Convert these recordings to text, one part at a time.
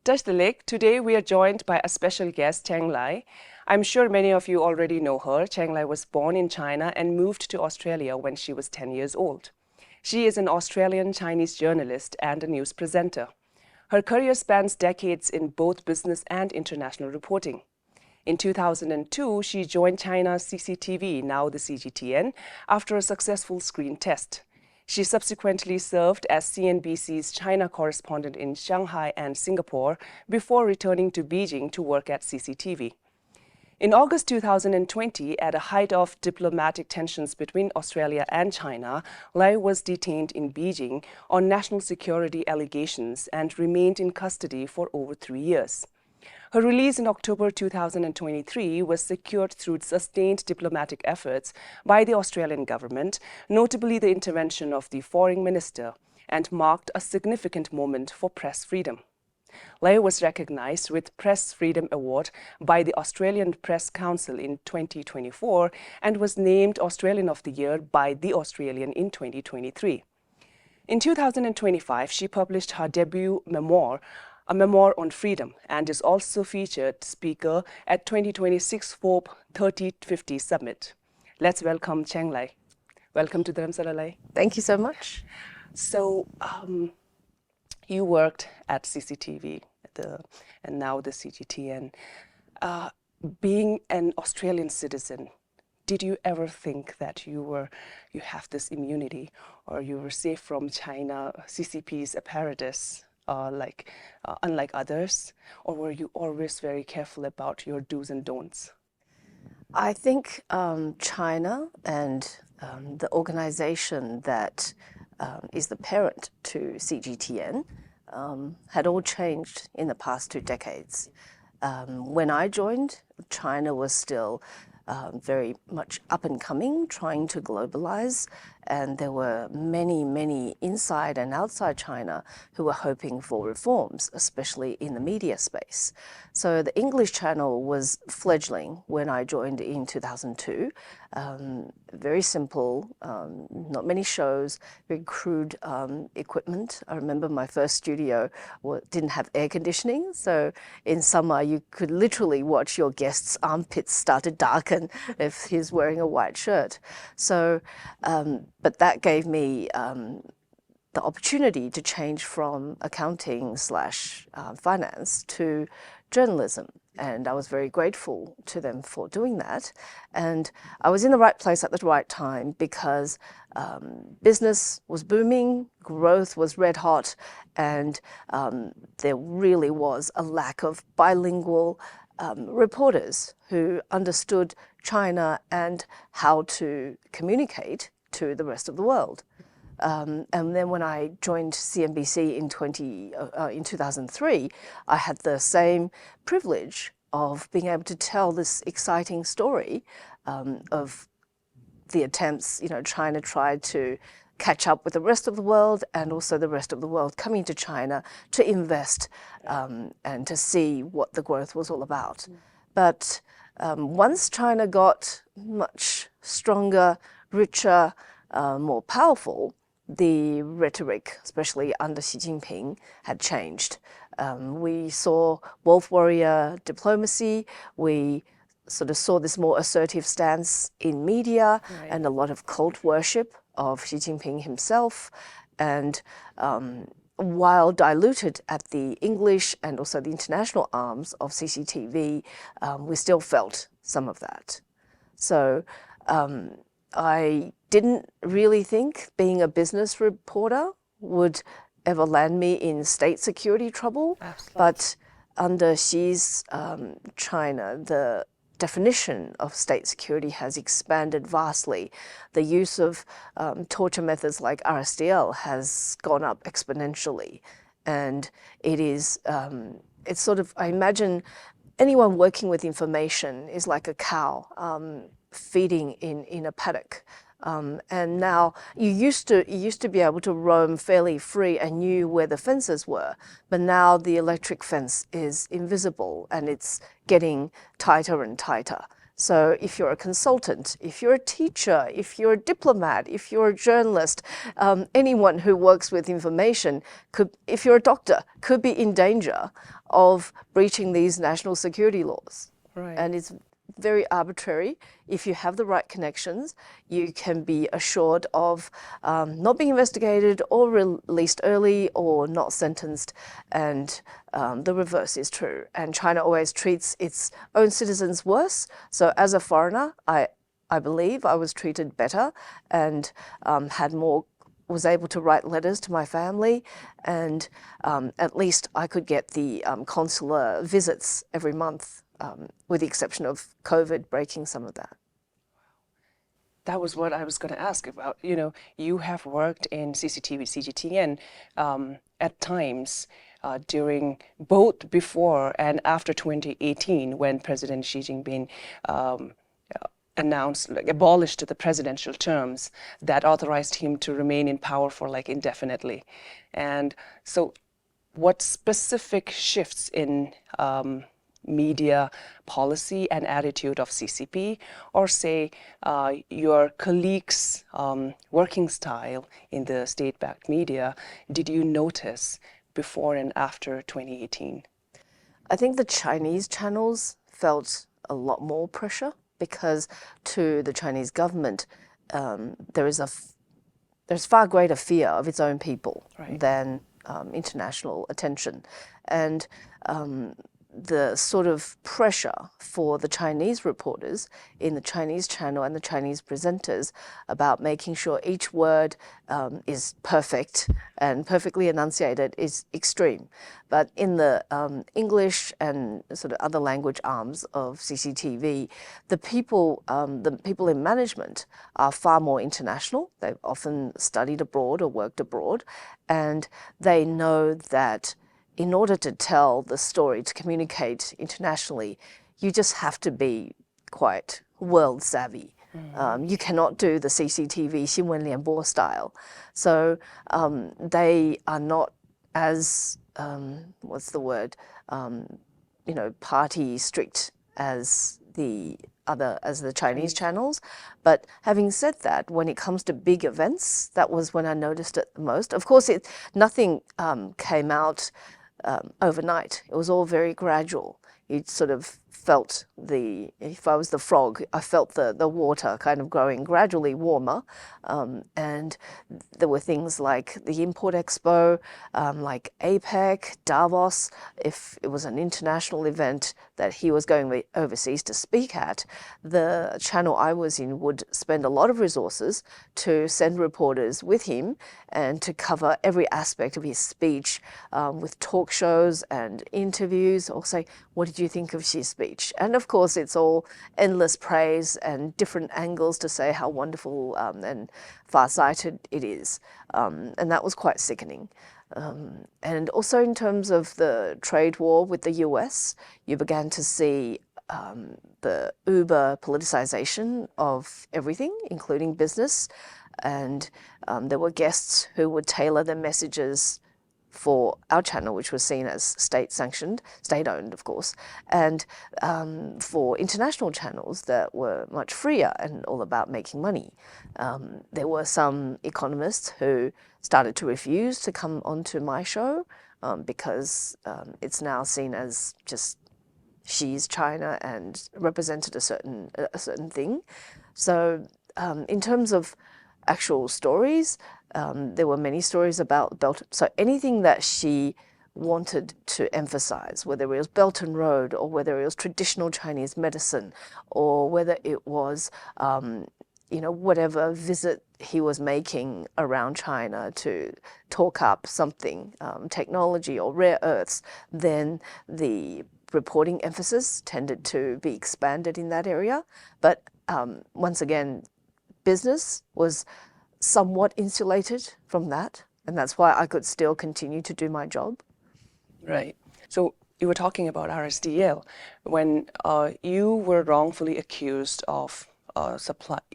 Touch the Lake. Today we are joined by a special guest, Cheng Lei. I'm sure many of you already know her. Cheng Lei was born in China and moved to Australia when she was 10 years old. She is an Australian Chinese journalist and a news presenter. Her career spans decades in both business and international reporting. In 2002, she joined China's CCTV, now the CGTN, after a successful screen test. She subsequently served as CNBC's China correspondent in Shanghai and Singapore before returning to Beijing to work at CCTV. In August 2020, at a height of diplomatic tensions between Australia and China, Lei was detained in Beijing on national security allegations and remained in custody for over 3 years. Her release in October 2023 was secured through sustained diplomatic efforts by the Australian government, notably the intervention of the foreign minister, and marked a significant moment for press freedom. Lei was recognized with Press Freedom Award by the Australian Press Council in 2024 and was named Australian of the Year by The Australian in 2023. In 2025, she published her debut memoir, a memoir on freedom, and is also featured speaker at 2026 Forbes 3050 Summit. Let's welcome Cheng Lei. Welcome to Dharamsala, Lei. Thank you so much. So, you worked at CCTV and now the CGTN. Being an Australian citizen, did you ever think that you have this immunity, or you were safe from China CCP's apparatus? Unlike others, or were you always very careful about your do's and don'ts? I think China and the organization that is the parent to CGTN had all changed in the past 2 decades. When I joined, China was still very much up and coming, trying to globalize, and there were many inside and outside China who were hoping for reforms, especially in the media space. So the English channel was fledgling when I joined in 2002. Very simple, not many shows, very crude equipment. I remember my first studio didn't have air conditioning, so in summer you could literally watch your guest's armpits start to darken if he's wearing a white shirt. So, but that gave me the opportunity to change from accounting / finance to journalism. And I was very grateful to them for doing that. And I was in the right place at the right time because business was booming, growth was red hot, and there really was a lack of bilingual reporters who understood China and how to communicate to the rest of the world. And then when I joined CNBC in 2003, I had the same privilege of being able to tell this exciting story of the attempts, China tried to catch up with the rest of the world, and also the rest of the world coming to China to invest and to see what the growth was all about. But once China got much stronger, richer, more powerful, the rhetoric, especially under Xi Jinping, had changed. We saw wolf warrior diplomacy. We sort of saw this more assertive stance in media, right, and a lot of cult worship of Xi Jinping himself. And while diluted at the English and also the international arms of CCTV, we still felt some of that. So I didn't really think being a business reporter would ever land me in state security trouble. Absolutely. But under Xi's China, the definition of state security has expanded vastly. The use of torture methods like RSDL has gone up exponentially. And it is, it's sort of, I imagine anyone working with information is like a cow feeding in a paddock. And now you used to be able to roam fairly free and knew where the fences were, but now the electric fence is invisible and it's getting tighter and tighter. So if you're a consultant, if you're a teacher, if you're a diplomat, if you're a journalist, anyone who works with information if you're a doctor, could be in danger of breaching these national security laws. Right. And it's very arbitrary. If you have the right connections, you can be assured of not being investigated or released early or not sentenced. And the reverse is true. And China always treats its own citizens worse. So as a foreigner, I believe I was treated better and was able to write letters to my family, and at least I could get the consular visits every month, with the exception of COVID breaking some of that. That was what I was going to ask about. You know, you have worked in CCTV, CGTN at times during both before and after 2018, when President Xi Jinping announced, abolished the presidential terms that authorized him to remain in power for indefinitely. And so what specific shifts in media policy and attitude of CCP, or say your colleagues' working style in the state-backed media, did you notice before and after 2018? I think the Chinese channels felt a lot more pressure, because to the Chinese government, there's far greater fear of its own people than international attention. And the sort of pressure for the Chinese reporters in the Chinese channel and the Chinese presenters about making sure each word is perfect and perfectly enunciated is extreme. But in the English and sort of other language arms of CCTV, the people in management are far more international. They've often studied abroad or worked abroad, and they know that in order to tell the story, to communicate internationally, you just have to be quite world savvy. You cannot do the CCTV 新闻联播 style. So they are not as, what's the word, party strict as the Chinese channels. But having said that, when it comes to big events, that was when I noticed it the most. Of course, nothing came out overnight. It was all very gradual. You sort of felt if I was the frog, I felt the water kind of growing gradually warmer. And there were things like the Import Expo, like APEC, Davos. If it was an international event that he was going overseas to speak at, the channel I was in would spend a lot of resources to send reporters with him and to cover every aspect of his speech, with talk shows and interviews, or say, what did you think of Xi's speech? And of course, it's all endless praise and different angles to say how wonderful and far-sighted it is. And that was quite sickening. And also in terms of the trade war with the US, you began to see the uber politicization of everything, including business. And there were guests who would tailor their messages for our channel, which was seen as state-sanctioned, state-owned, of course, and for international channels that were much freer and all about making money. There were some economists who started to refuse to come onto my show because it's now seen as just Xi's China and represented a certain thing. So in terms of actual stories, there were many stories about so anything that she wanted to emphasize, whether it was Belt and Road, or whether it was traditional Chinese medicine, or whether it was whatever visit he was making around China to talk up something, technology or rare earths, then the reporting emphasis tended to be expanded in that area. But once again, business was somewhat insulated from that, and that's why I could still continue to do my job. Right. So you were talking about RSDL when you were wrongfully accused of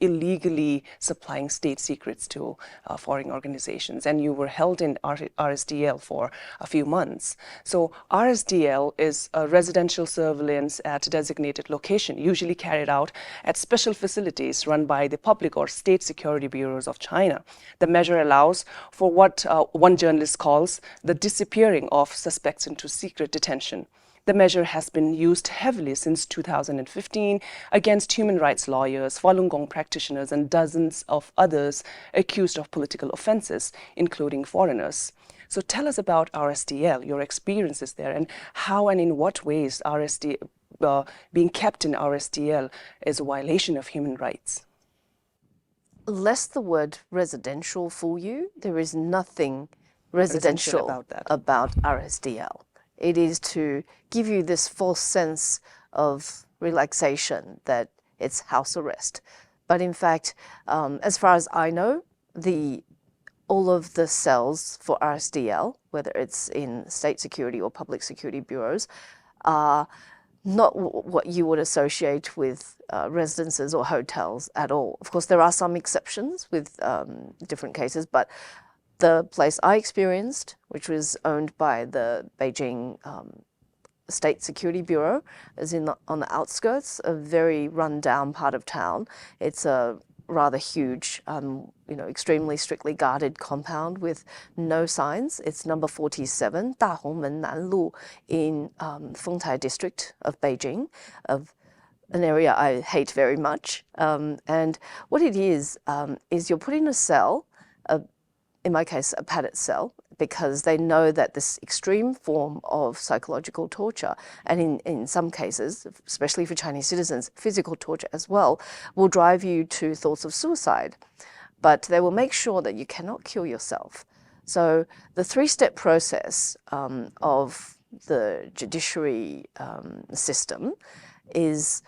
illegally supplying state secrets to foreign organizations, and you were held in RSDL for a few months. So RSDL is a residential surveillance at a designated location, usually carried out at special facilities run by the public or state security bureaus of China. The measure allows for what one journalist calls the disappearing of suspects into secret detention. The measure has been used heavily since 2015 against human rights lawyers, Falun Gong practitioners, and dozens of others accused of political offenses, including foreigners. So tell us about RSDL, your experiences there, and how and in what ways being kept in RSDL is a violation of human rights. Lest the word residential fool you, there is nothing residential about RSDL. It is to give you this false sense of relaxation that it's house arrest. But in fact, as far as I know, all of the cells for RSDL, whether it's in state security or public security bureaus, are not what you would associate with residences or hotels at all. Of course, there are some exceptions with different cases, but the place I experienced, which was owned by the Beijing State Security Bureau, is on the outskirts, a very run-down part of town. It's a rather huge, extremely strictly guarded compound with no signs. It's number 47, Dahongmen Nanlu, in Fengtai district of Beijing, of an area I hate very much. And what it is you're put in a cell, in my case, a padded cell, because they know that this extreme form of psychological torture, and in some cases, especially for Chinese citizens, physical torture as well, will drive you to thoughts of suicide. But they will make sure that you cannot kill yourself. So the three-step process of the judiciary system is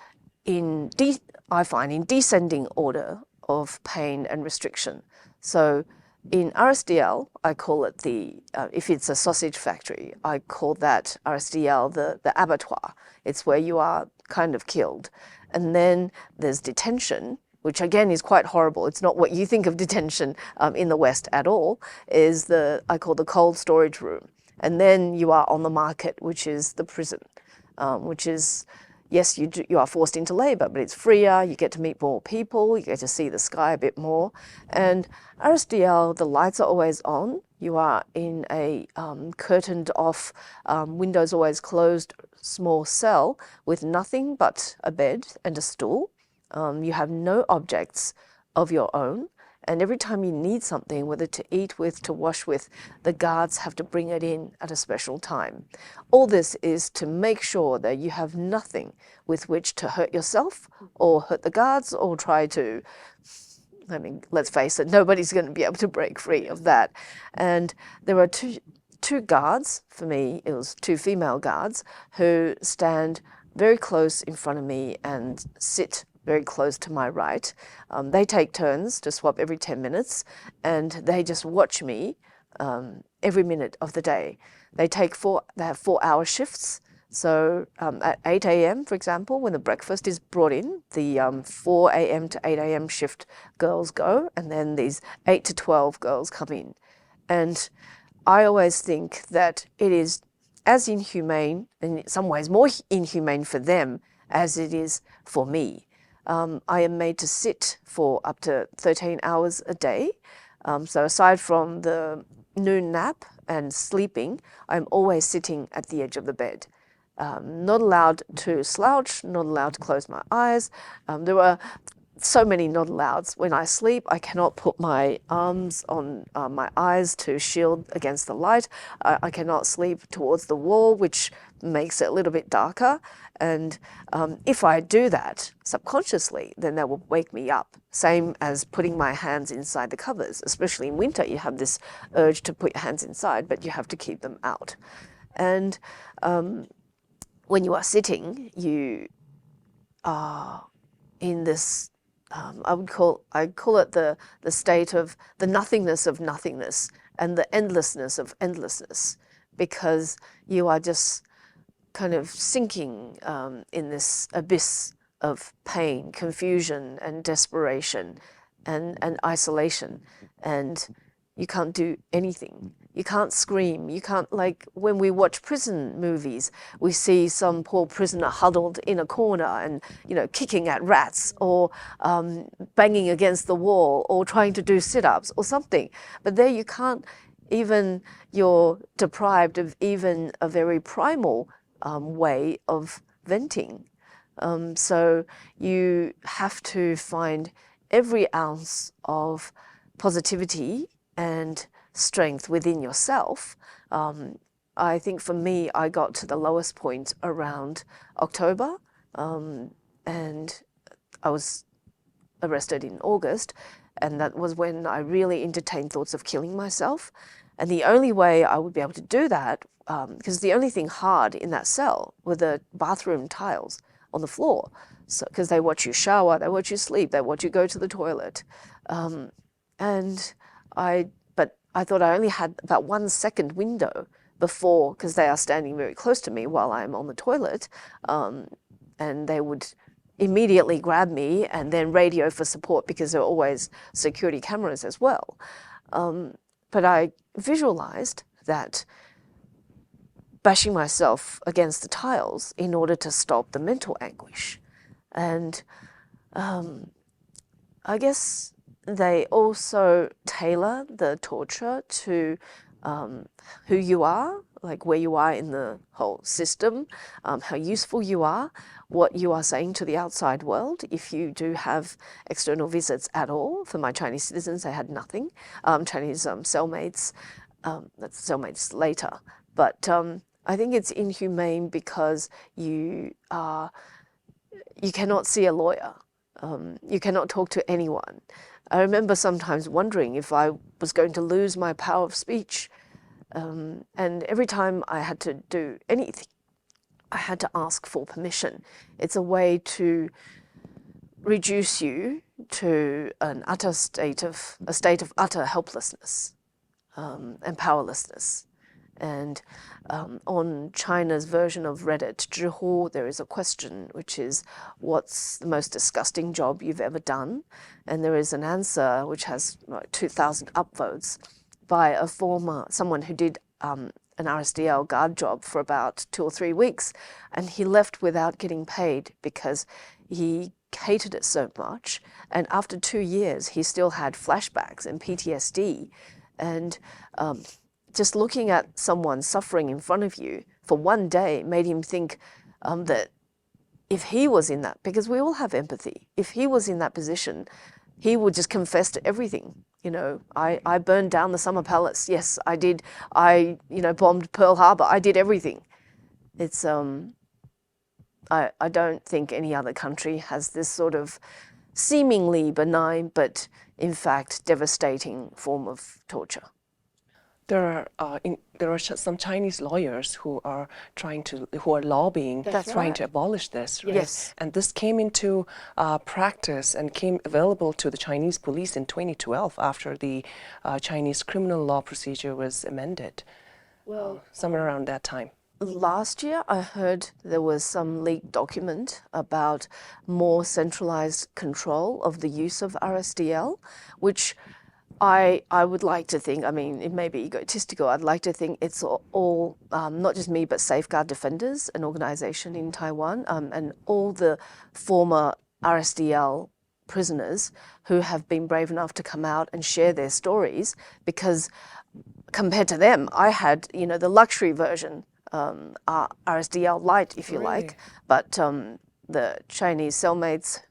I find in descending order of pain and restriction. So in RSDL, I call it if it's a sausage factory, I call that RSDL the abattoir. It's where you are kind of killed. And then there's detention, which again is quite horrible. It's not what you think of detention in the West at all, I call the cold storage room. And then you are on the market, which is the prison, which is, yes, you are forced into labor, but it's freer, you get to meet more people, you get to see the sky a bit more. And RSDL, the lights are always on. You are in a curtained off, windows always closed, small cell with nothing but a bed and a stool. You have no objects of your own. And every time you need something, whether to eat with, to wash with, the guards have to bring it in at a special time. All this is to make sure that you have nothing with which to hurt yourself or hurt the guards or try to, let's face it, nobody's going to be able to break free of that. And there are two guards, for me, it was two female guards, who stand very close in front of me and sit very close to my right. They take turns to swap every 10 minutes, and they just watch me every minute of the day. They have 4-hour shifts. So at 8 a.m., for example, when the breakfast is brought in, the 4 a.m. to 8 a.m. shift girls go, and then these 8 to 12 girls come in. And I always think that it is as inhumane, and in some ways more inhumane for them, as it is for me. I am made to sit for up to 13 hours a day. So aside from the noon nap and sleeping, I'm always sitting at the edge of the bed. Not allowed to slouch, not allowed to close my eyes. There were so many not allows. When I sleep, I cannot put my arms on my eyes to shield against the light. I cannot sleep towards the wall, which makes it a little bit darker. And if I do that subconsciously, then that will wake me up. Same as putting my hands inside the covers. Especially in winter, you have this urge to put your hands inside, but you have to keep them out. And when you are sitting, you are in this, I call it the state of the nothingness of nothingness and the endlessness of endlessness, because you are just kind of sinking in this abyss of pain, confusion, and desperation, and isolation, and you can't do anything. You can't scream. You can't, like when we watch prison movies, we see some poor prisoner huddled in a corner and, kicking at rats or banging against the wall or trying to do sit-ups or something. But there you can't even, you're deprived of even a very primal way of venting. So you have to find every ounce of positivity and strength within yourself. I think for me, I got to the lowest point around October, and I was arrested in August, and that was when I really entertained thoughts of killing myself. And the only way I would be able to do that, because the only thing hard in that cell were the bathroom tiles on the floor, because they watch you shower, they watch you sleep, they watch you go to the toilet. But I thought I only had about 1 second window before, because they are standing very close to me while I'm on the toilet, and they would immediately grab me and then radio for support because there are always security cameras as well. But I visualized that bashing myself against the tiles in order to stop the mental anguish. And I guess they also tailor the torture to who you are, like where you are in the whole system, how useful you are, what you are saying to the outside world. If you do have external visits at all, for my Chinese citizens, they had nothing. Chinese cellmates, that's cellmates later. But I think it's inhumane because you cannot see a lawyer. You cannot talk to anyone. I remember sometimes wondering if I was going to lose my power of speech. And every time I had to do anything, I had to ask for permission. It's a way to reduce you to a state of utter helplessness and powerlessness. And on China's version of Reddit, Zhihu, there is a question which is, what's the most disgusting job you've ever done? And there is an answer which has 2,000 upvotes by someone who did an RSDL guard job for about 2 or 3 weeks, and he left without getting paid because he hated it so much. And after 2 years, he still had flashbacks and PTSD. And just looking at someone suffering in front of you for 1 day made him think that if he was in that, because we all have empathy, if he was in that position, he would just confess to everything. I burned down the Summer Palace. Yes, I did. I bombed Pearl Harbor. I did everything. It's I don't think any other country has this sort of seemingly benign but in fact devastating form of torture. There are some Chinese lawyers who are lobbying, trying to abolish this, right? Yes. And this came into practice and came available to the Chinese police in 2012 after the Chinese criminal law procedure was amended. Well, somewhere around that time. Last year, I heard there was some leaked document about more centralized control of the use of RSDL, which I would like to think, I mean, it may be egotistical, I'd like to think it's all not just me, but Safeguard Defenders, an organization in Taiwan, and all the former RSDL prisoners who have been brave enough to come out and share their stories, because compared to them, I had, the luxury version, RSDL light, if you like, but the Chinese cellmates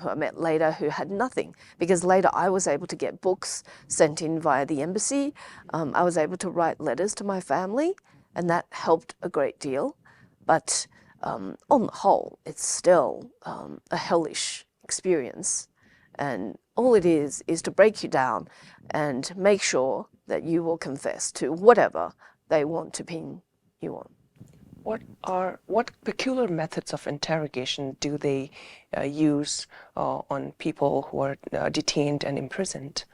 who I met later who had nothing, because later I was able to get books sent in via the embassy. I was able to write letters to my family, and that helped a great deal. But on the whole, it's still a hellish experience. And all it is to break you down and make sure that you will confess to whatever they want to pin you on. What peculiar methods of interrogation do they use on people who are detained and imprisoned?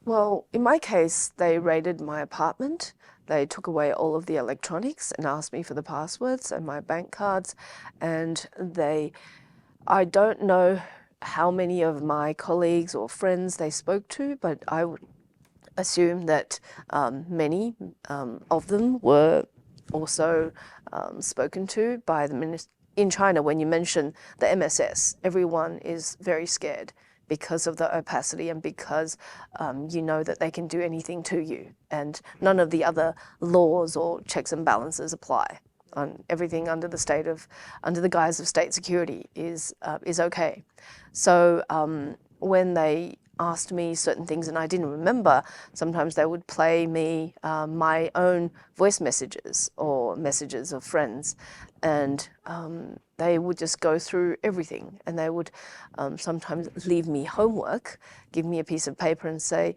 Well, in my case, they raided my apartment. They took away all of the electronics and asked me for the passwords and my bank cards, and they I don't know how many of my colleagues or friends they spoke to, but I would assume that many of them were also spoken to by the minister. In China, when you mention the MSS, everyone is very scared because of the opacity and because you know that they can do anything to you, and none of the other laws or checks and balances apply. On everything under the guise of state security is okay. So when they asked me certain things and I didn't remember, sometimes they would play me my own voice messages or messages of friends, and they would just go through everything, and they would sometimes leave me homework, give me a piece of paper and say,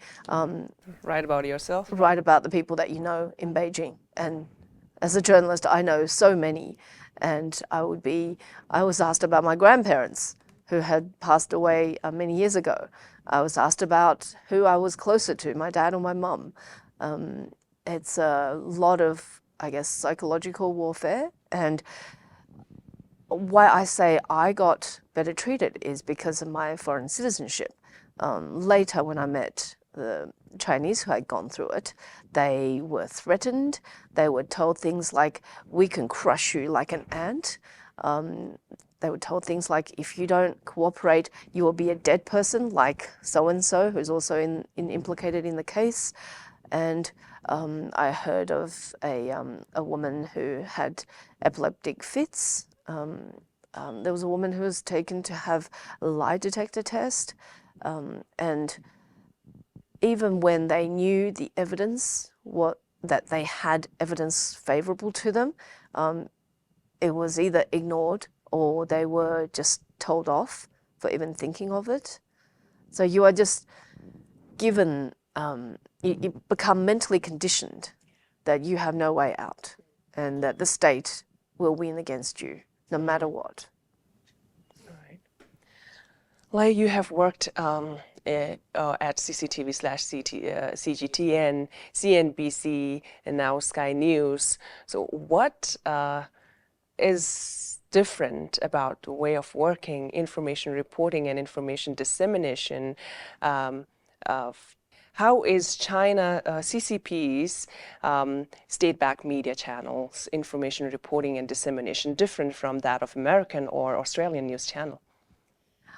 Write about yourself? write about the people that you know in Beijing. And as a journalist, I know so many, and I was asked about my grandparents who had passed away many years ago. I was asked about who I was closer to, my dad or my mum. It's a lot of, I guess, psychological warfare. And why I say I got better treated is because of my foreign citizenship. Later, when I met the Chinese who had gone through it, they were threatened. They were told things like, "We can crush you like an ant." They were told things like, "If you don't cooperate, you will be a dead person, like so-and-so, who's also implicated in the case." And I heard of a woman who had epileptic fits. There was a woman who was taken to have a lie detector test. And even when they knew the evidence, that they had evidence favorable to them, it was either ignored or they were just told off for even thinking of it. So you are just given, you become mentally conditioned that you have no way out and that the state will win against you no matter what. Right. Lei, you have worked at CCTV/CGTN, CNBC, and now Sky News. So what is different about the way of working, information reporting and information dissemination? How is China, CCP's state-backed media channels, information reporting and dissemination different from that of American or Australian news channel?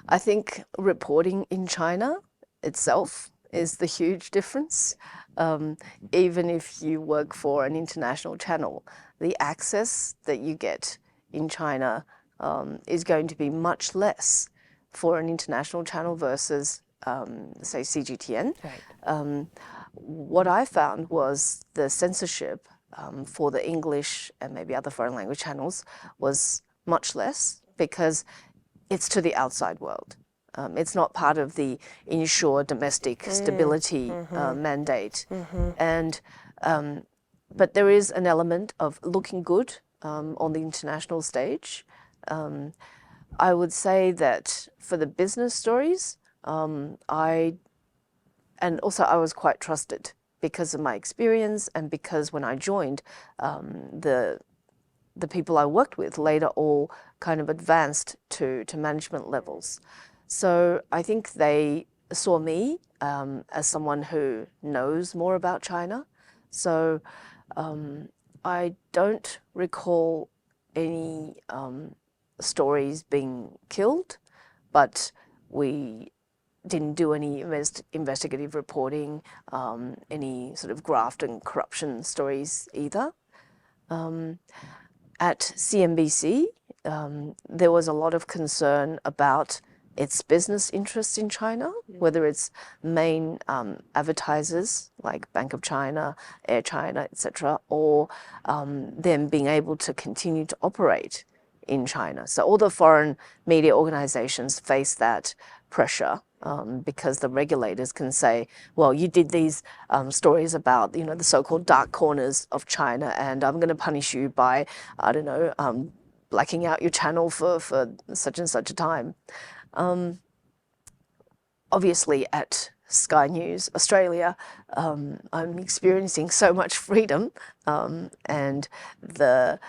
I think reporting in China itself is the huge difference. Even if you work for an international channel, the access that you get in China is going to be much less for an international channel versus, say, CGTN. Right. What I found was the censorship for the English and maybe other foreign language channels was much less because it's to the outside world. It's not part of the ensure domestic stability mandate. And but there is an element of looking good on the international stage. I would say that for the business stories, I was quite trusted because of my experience and because when I joined, the people I worked with later all kind of advanced to management levels. So I think they saw me as someone who knows more about China. So I don't recall any stories being killed, but we didn't do any investigative reporting, any sort of graft and corruption stories either. At CNBC, there was a lot of concern about its business interests in China, whether it's main advertisers like Bank of China, Air China, etc., or them being able to continue to operate in China. So all the foreign media organizations face that pressure because the regulators can say, well, you did these stories about, the so-called dark corners of China, and I'm going to punish you by, I don't know, blacking out your channel for such and such a time. Obviously, at Sky News Australia, I'm experiencing so much freedom, and the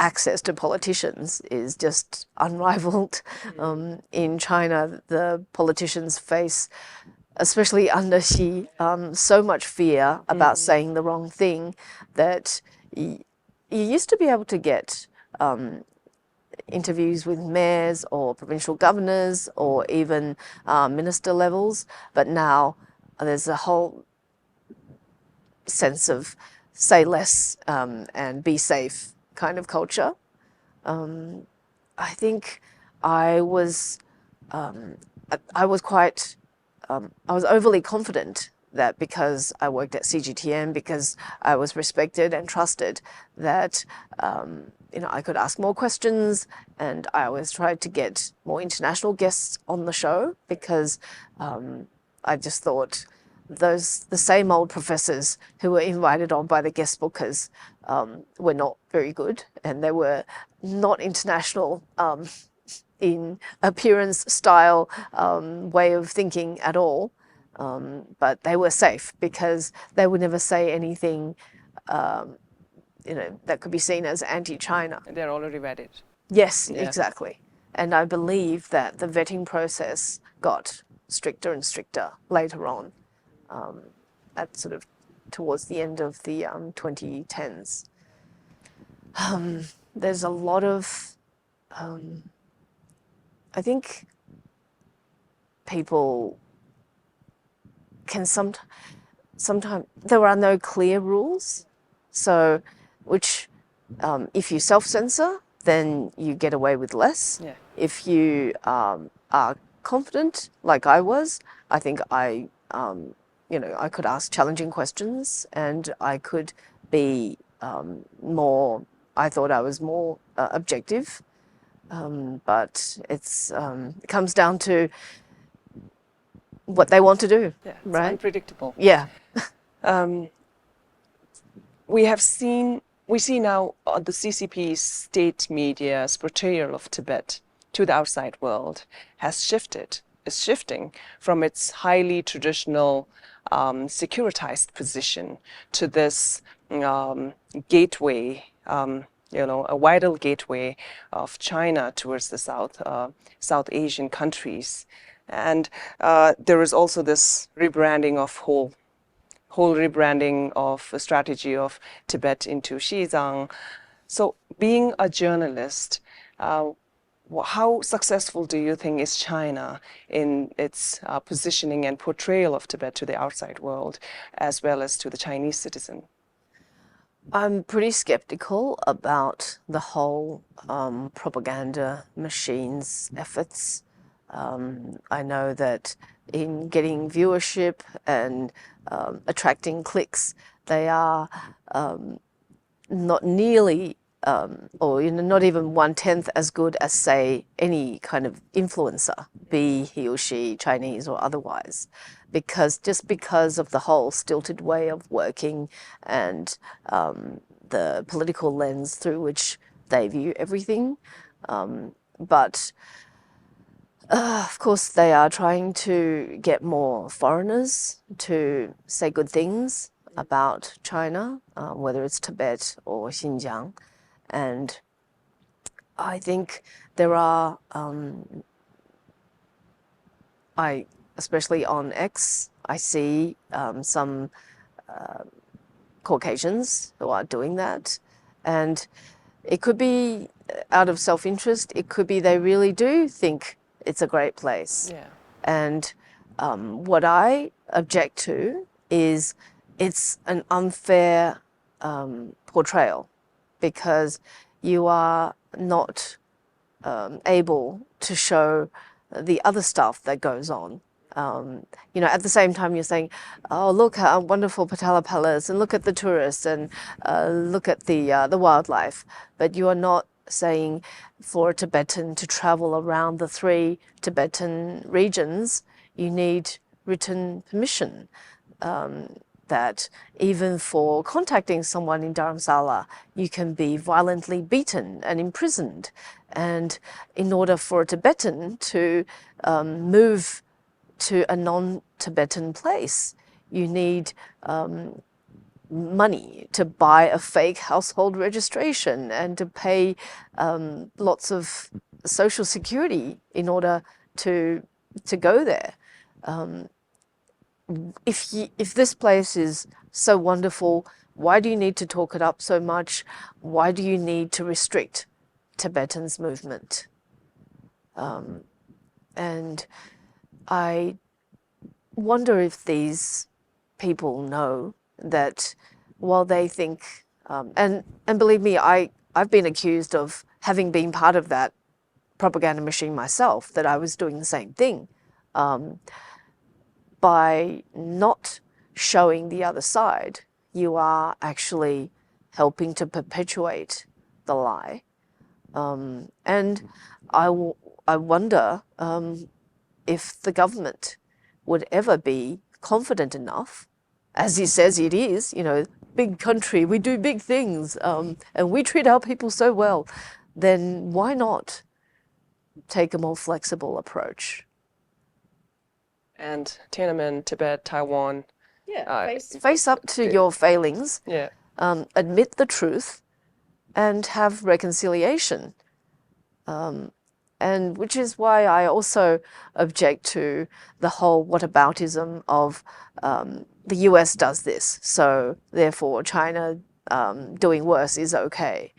access to politicians is just unrivaled. In China, the politicians face, especially under Xi, so much fear about saying the wrong thing that you used to be able to get interviews with mayors or provincial governors or even minister levels, but now there's a whole sense of say less and be safe kind of culture. I think I was quite I was overly confident that because I worked at CGTN, because I was respected and trusted, that I could ask more questions, and I always tried to get more international guests on the show because I just thought the same old professors who were invited on by the guest bookers were not very good, and they were not international in appearance, style, way of thinking at all. But they were safe because they would never say anything, that could be seen as anti-China. And they're already vetted. Yes, Yeah. exactly. And I believe that the vetting process got stricter and stricter later on, at sort of towards the end of the 2010s. There's a lot of, I think people can sometimes, there are no clear rules. So, which, if you self-censor, then you get away with less. Yeah. If you are confident, like I was, I think I could ask challenging questions, and I could be more, I thought I was more objective. But it comes down to what they want to do, Yeah, it's right? unpredictable. Yeah. We see now the CCP state media's portrayal of Tibet to the outside world is shifting from its highly traditional securitized position to this gateway, a vital gateway of China towards the South Asian countries. And there is also this rebranding of whole rebranding of a strategy of Tibet into Xizang. So being a journalist, how successful do you think is China in its positioning and portrayal of Tibet to the outside world, as well as to the Chinese citizen? I'm pretty skeptical about the whole propaganda machine's efforts. I know that in getting viewership and attracting clicks, they are not nearly, or not even 1/10 as good as, say, any kind of influencer, be he or she Chinese or otherwise, because of the whole stilted way of working and the political lens through which they view everything. But of course, they are trying to get more foreigners to say good things about China, whether it's Tibet or Xinjiang. And I think there are, especially on X, I see some Caucasians who are doing that. And it could be out of self-interest. It could be they really do think it's a great place. Yeah. And what I object to is it's an unfair portrayal, because you are not able to show the other stuff that goes on. At the same time you're saying, oh, look how wonderful Potala Palace, and look at the tourists, and look at the wildlife, but you are not saying for a Tibetan to travel around the 3 Tibetan regions, you need written permission. That even for contacting someone in Dharamsala, you can be violently beaten and imprisoned. And in order for a Tibetan to move to a non-Tibetan place, you need money to buy a fake household registration and to pay lots of social security in order to go there. If this place is so wonderful, why do you need to talk it up so much? Why do you need to restrict Tibetans' movement? And I wonder if these people know that while they think, and believe me, I've been accused of having been part of that propaganda machine myself, that I was doing the same thing. By not showing the other side, you are actually helping to perpetuate the lie. And I wonder if the government would ever be confident enough, as he says it is, you know, big country, we do big things, and we treat our people so well, then why not take a more flexible approach? And Tiananmen, Tibet, Taiwan. Yeah, face up to your failings, Yeah. Admit the truth, and have reconciliation. And which is why I also object to the whole whataboutism of the US does this, so therefore China doing worse is okay.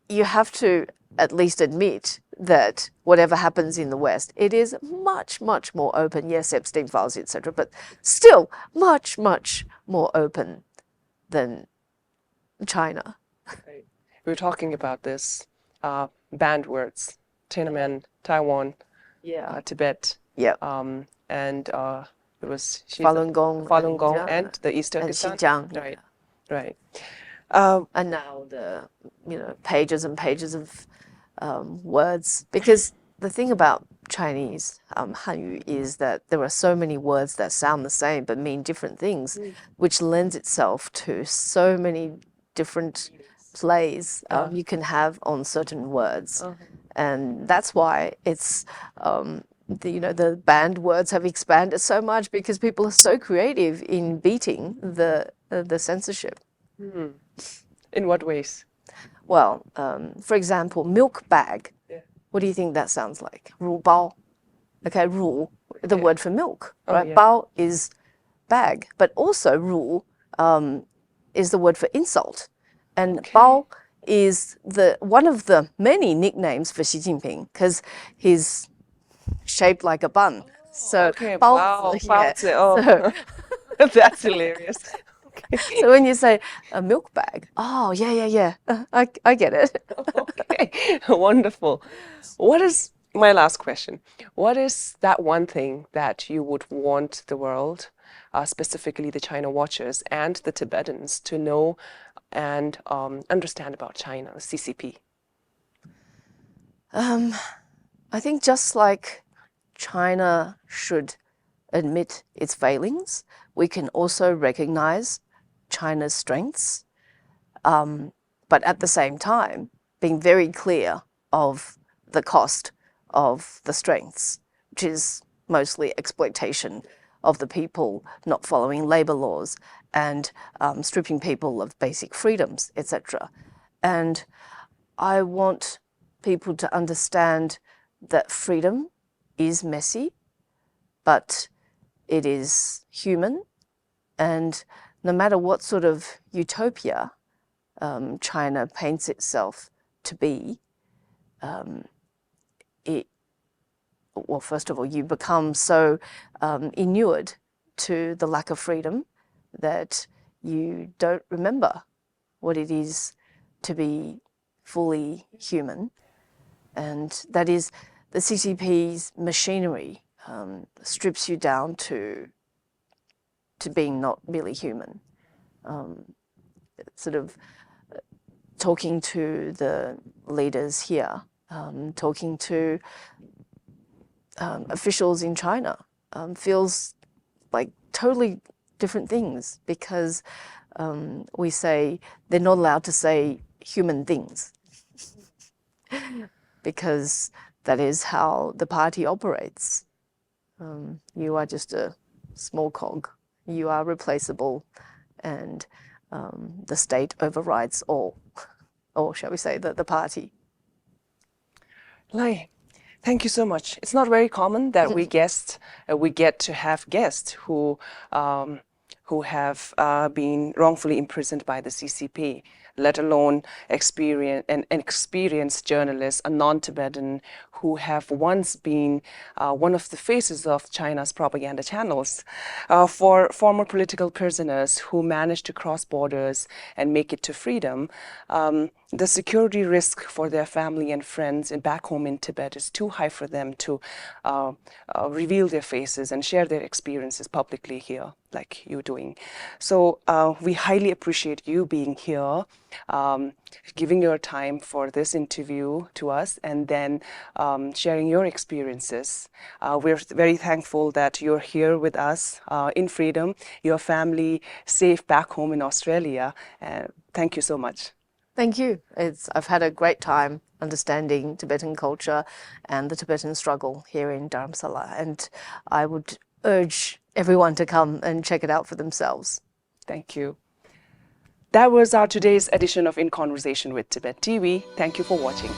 You have to at least admit that whatever happens in the West, it is much, much more open. Yes, Epstein files, etc., but still much, much more open than China. Right. We were talking about this banned words: Tiananmen, Taiwan, Tibet. Yeah. And it was Falun Gong, and the East and Turkestan. Xinjiang. Right, right. And now the pages and pages of words, because the thing about Chinese Hanyu is that there are so many words that sound the same but mean different things, which lends itself to so many different plays you can have on certain words, and that's why it's the banned words have expanded so much, because people are so creative in beating the censorship. In what ways? Well, for example, milk bag. Yeah. What do you think that sounds like? 乳包. Okay, 乳, the word for milk, right? Yeah. 包 is bag, but also 乳 is the word for insult. And 包 is one of the many nicknames for Xi Jinping, because he's shaped like a bun. So, 包子, yeah. 包子, oh. So, that's hilarious. So when you say a milk bag, oh, yeah, I get it. Okay, wonderful. My last question, what is that one thing that you would want the world, specifically the China watchers and the Tibetans, to know and understand about China, CCP? I think just like China should admit its failings, we can also recognize China's strengths, but at the same time, being very clear of the cost of the strengths, which is mostly exploitation of the people, not following labor laws, and stripping people of basic freedoms, etc. And I want people to understand that freedom is messy, but it is human, and no matter what sort of utopia China paints itself to be, well, first of all, you become so inured to the lack of freedom that you don't remember what it is to be fully human. And that is the CCP's machinery strips you down to being not really human. Sort of talking to the leaders here, talking to officials in China, feels like totally different things, because we say they're not allowed to say human things because that is how the party operates. You are just a small cog you are replaceable, and the state overrides all, or shall we say the party. Lei, thank you so much. It's not very common that we get to have guests who have been wrongfully imprisoned by the CCP, let alone an experienced journalist, a non-Tibetan, who have once been one of the faces of China's propaganda channels. For former political prisoners who managed to cross borders and make it to freedom, the security risk for their family and friends back home in Tibet is too high for them to reveal their faces and share their experiences publicly here, like you're doing. So we highly appreciate you being here, giving your time for this interview to us, and then sharing your experiences. We're very thankful that you're here with us in freedom, your family safe back home in Australia. Thank you so much. Thank you. I've had a great time understanding Tibetan culture and the Tibetan struggle here in Dharamsala, and I would urge everyone to come and check it out for themselves. Thank you. That was our today's edition of In Conversation with Tibettv. Thank you for watching.